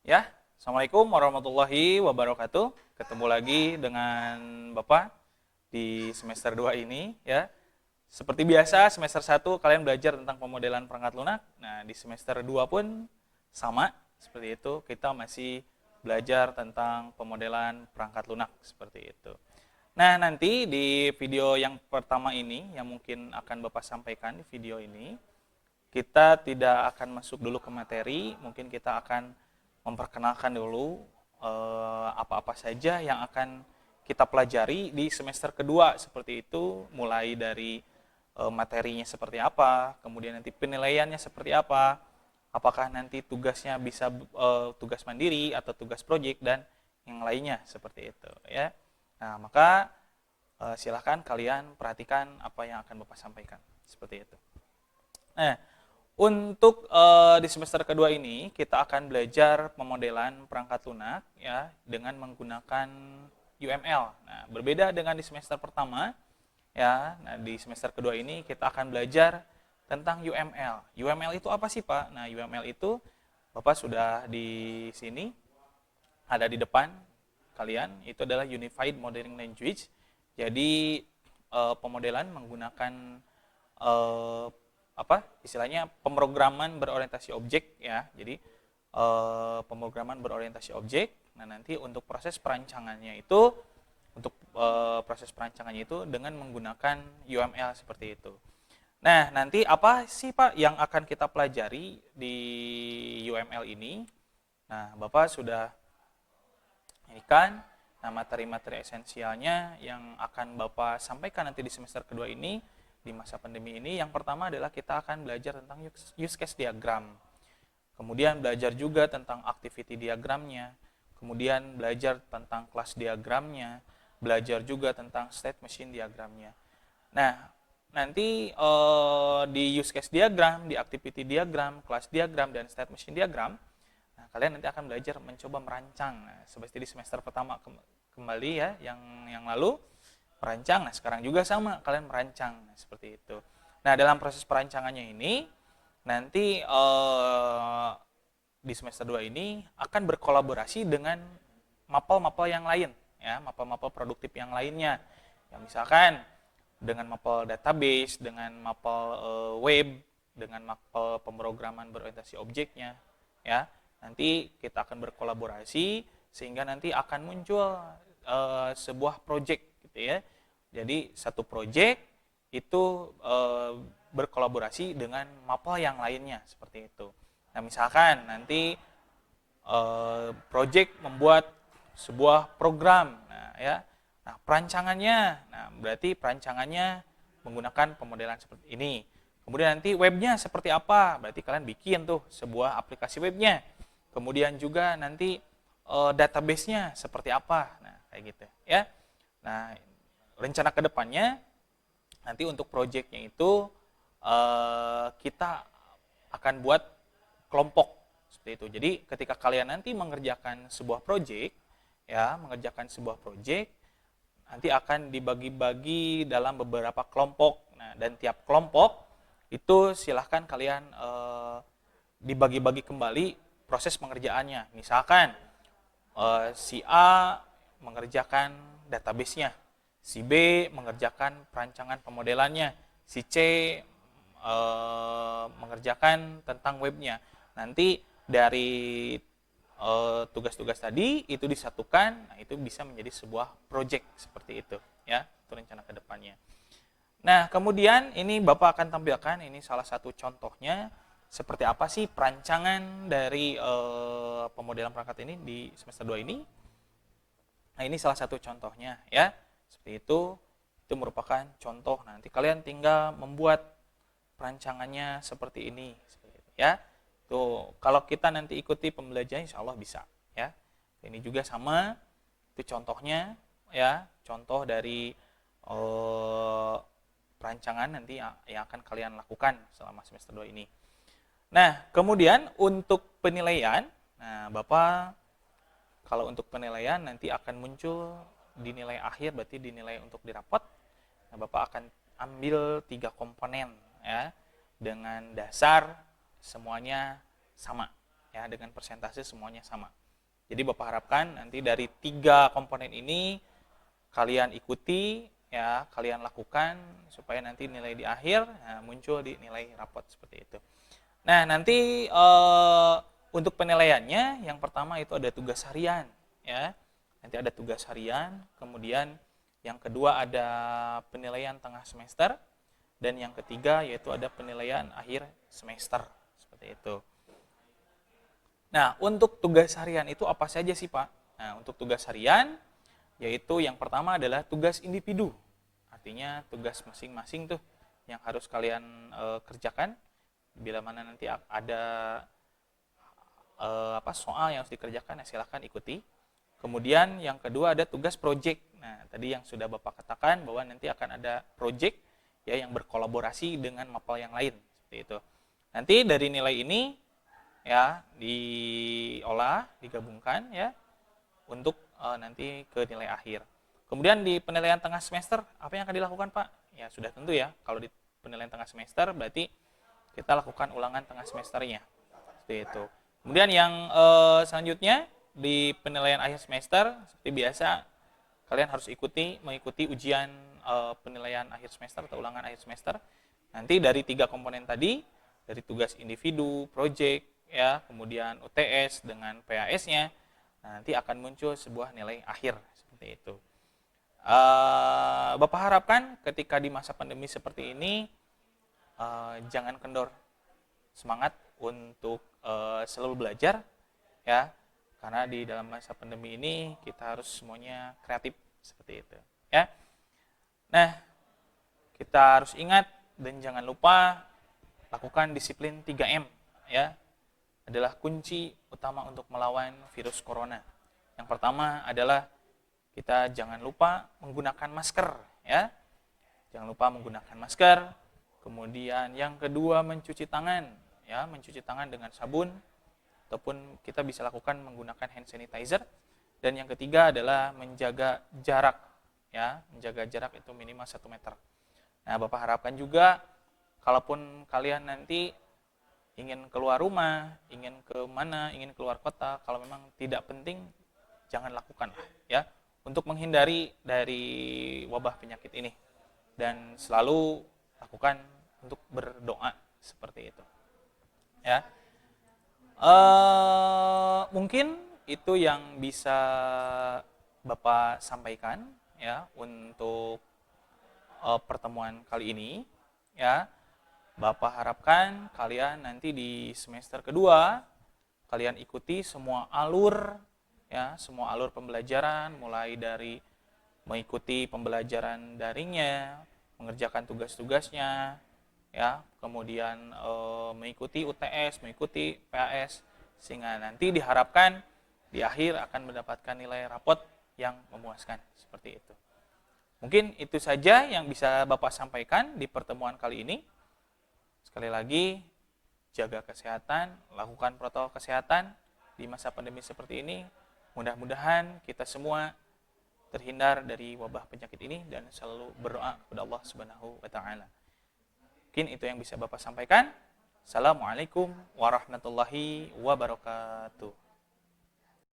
Ya, Assalamualaikum warahmatullahi wabarakatuh. Ketemu lagi dengan Bapak di semester 2 ini ya. Seperti biasa, semester 1 kalian belajar tentang pemodelan perangkat lunak. Nah, di semester 2 pun sama seperti itu. Kita masih belajar tentang pemodelan perangkat lunak seperti itu. Nah, nanti di video yang pertama ini yang mungkin akan Bapak sampaikan di video ini, kita tidak akan masuk dulu ke materi, mungkin kita akan memperkenalkan dulu apa-apa saja yang akan kita pelajari di semester kedua seperti itu, mulai dari materinya seperti apa, kemudian nanti penilaiannya seperti apa, apakah nanti tugasnya bisa tugas mandiri atau tugas proyek dan yang lainnya seperti itu ya. Nah, maka silahkan kalian perhatikan apa yang akan Bapak sampaikan seperti itu. Nah, untuk di semester kedua ini kita akan belajar pemodelan perangkat lunak ya dengan menggunakan UML. Nah, berbeda dengan di semester pertama ya. Nah, di semester kedua ini kita akan belajar tentang UML. UML itu apa sih, Pak? Nah, UML itu Bapak sudah di sini ada di depan kalian, itu adalah Unified Modeling Language. Jadi pemodelan menggunakan istilahnya pemrograman berorientasi objek ya. Jadi pemrograman berorientasi objek. Nah, nanti untuk proses perancangannya itu dengan menggunakan UML seperti itu. Nah, nanti apa sih Pak yang akan kita pelajari di UML ini? Nah, Bapak sudah ini kan materi-materi esensialnya yang akan Bapak sampaikan nanti di semester kedua ini di masa pandemi ini. Yang pertama adalah kita akan belajar tentang use case diagram. Kemudian belajar juga tentang activity diagramnya. Kemudian belajar tentang class diagramnya. Belajar juga tentang state machine diagramnya. Nah, nanti di use case diagram, di activity diagram, class diagram, dan state machine diagram, nah, kalian nanti akan belajar mencoba merancang. Nah, seperti di semester pertama kembali ya, yang lalu merancang. Nah, sekarang juga sama, kalian merancang. Nah, seperti itu. Nah, dalam proses perancangannya ini, nanti di semester 2 ini akan berkolaborasi dengan mapel-mapel yang lain. Ya, mapel-mapel produktif yang lainnya. Ya, misalkan dengan mapel database, dengan mapel web, dengan mapel pemrograman berorientasi objeknya. Ya, nanti kita akan berkolaborasi sehingga nanti akan muncul sebuah project gitu ya. Jadi satu project itu berkolaborasi dengan mapel yang lainnya seperti itu. Nah, misalkan nanti project membuat sebuah program, nah ya. Nah, perancangannya, nah berarti perancangannya menggunakan pemodelan seperti ini. Kemudian nanti webnya seperti apa? Berarti kalian bikin tuh sebuah aplikasi webnya. Kemudian juga nanti database-nya seperti apa? Nah, kayak gitu ya. Nah, rencana kedepannya nanti untuk project-nya itu kita akan buat kelompok seperti itu. Jadi ketika kalian nanti mengerjakan sebuah project, nanti akan dibagi-bagi dalam beberapa kelompok. Nah, dan tiap kelompok itu silahkan kalian dibagi-bagi kembali proses pengerjaannya. Misalkan si A mengerjakan database-nya, si B mengerjakan perancangan pemodelannya, si C mengerjakan tentang webnya. Nanti dari tugas-tugas tadi itu disatukan, nah itu bisa menjadi sebuah project seperti itu ya, itu rencana kedepannya. Nah, kemudian ini Bapak akan tampilkan ini salah satu contohnya seperti apa sih perancangan dari pemodelan perangkat ini di semester 2 ini. Nah, ini salah satu contohnya ya. Seperti itu merupakan contoh. Nanti kalian tinggal membuat perancangannya seperti ini ya. Tuh, kalau kita nanti ikuti pembelajaran insya Allah bisa ya. Ini juga sama, itu contohnya ya, contoh dari perancangan nanti yang akan kalian lakukan selama semester 2 ini. Nah, kemudian untuk penilaian, nah Bapak kalau untuk penilaian nanti akan muncul di nilai akhir, berarti di nilai untuk di rapot. Nah, Bapak akan ambil 3 komponen ya, dengan dasar semuanya sama ya, dengan persentase semuanya sama. Jadi Bapak harapkan nanti dari 3 komponen ini kalian ikuti, ya, kalian lakukan supaya nanti nilai di akhir muncul di nilai rapot seperti itu. Nah, nanti untuk penilaiannya yang pertama itu ada tugas harian, ya. Nanti ada tugas harian, kemudian yang kedua ada penilaian tengah semester, dan yang ketiga yaitu ada penilaian akhir semester seperti itu. Nah, untuk tugas harian itu apa saja sih, Pak? Nah, untuk tugas harian, yaitu yang pertama adalah tugas individu. Artinya tugas masing-masing tuh yang harus kalian kerjakan. Bila mana nanti ada soal yang harus dikerjakan, ya silahkan ikuti. Kemudian yang kedua ada tugas project. Nah, tadi yang sudah Bapak katakan bahwa nanti akan ada project, ya, yang berkolaborasi dengan mapel yang lain, seperti itu. Nanti dari nilai ini, ya, diolah, digabungkan, ya, untuk nanti ke nilai akhir. Kemudian di penilaian tengah semester, apa yang akan dilakukan, Pak? Ya sudah tentu, ya, kalau di penilaian tengah semester berarti kita lakukan ulangan tengah semesternya, seperti itu. Kemudian yang selanjutnya di penilaian akhir semester, seperti biasa kalian harus mengikuti ujian penilaian akhir semester atau ulangan akhir semester. Nanti dari 3 komponen tadi, dari tugas individu, project, ya, kemudian UTS dengan PAS-nya, nanti akan muncul sebuah nilai akhir seperti itu. Bapak harapkan ketika di masa pandemi seperti ini jangan kendor semangat untuk selalu belajar, ya, karena di dalam masa pandemi ini kita harus semuanya kreatif seperti itu, ya. Nah, kita harus ingat dan jangan lupa lakukan disiplin 3M, ya, adalah kunci utama untuk melawan virus corona. Yang pertama adalah kita jangan lupa menggunakan masker, ya. Jangan lupa menggunakan masker. Kemudian yang kedua mencuci tangan, ya, mencuci tangan dengan sabun ataupun kita bisa lakukan menggunakan hand sanitizer. Dan yang ketiga adalah menjaga jarak, ya, menjaga jarak itu minimal 1 meter. Nah, Bapak harapkan juga kalaupun kalian nanti ingin keluar rumah, ingin ke mana, ingin keluar kota, kalau memang tidak penting, jangan lakukan, ya, untuk menghindari dari wabah penyakit ini. Dan selalu lakukan untuk berdoa seperti itu, ya. Mungkin itu yang bisa Bapak sampaikan, ya, untuk pertemuan kali ini, ya. Bapak harapkan kalian nanti di semester kedua kalian ikuti semua alur, ya, semua alur pembelajaran, mulai dari mengikuti pembelajaran daringnya, mengerjakan tugas-tugasnya, ya, kemudian mengikuti UTS, mengikuti PAS, sehingga nanti diharapkan di akhir akan mendapatkan nilai rapot yang memuaskan seperti itu. Mungkin itu saja yang bisa Bapak sampaikan di pertemuan kali ini. Sekali lagi, jaga kesehatan, lakukan protokol kesehatan di masa pandemi seperti ini. Mudah-mudahan kita semua terhindar dari wabah penyakit ini dan selalu berdoa kepada Allah Subhanahu wa taala. Mungkin itu yang bisa Bapak sampaikan. Assalamualaikum warahmatullahi wabarakatuh.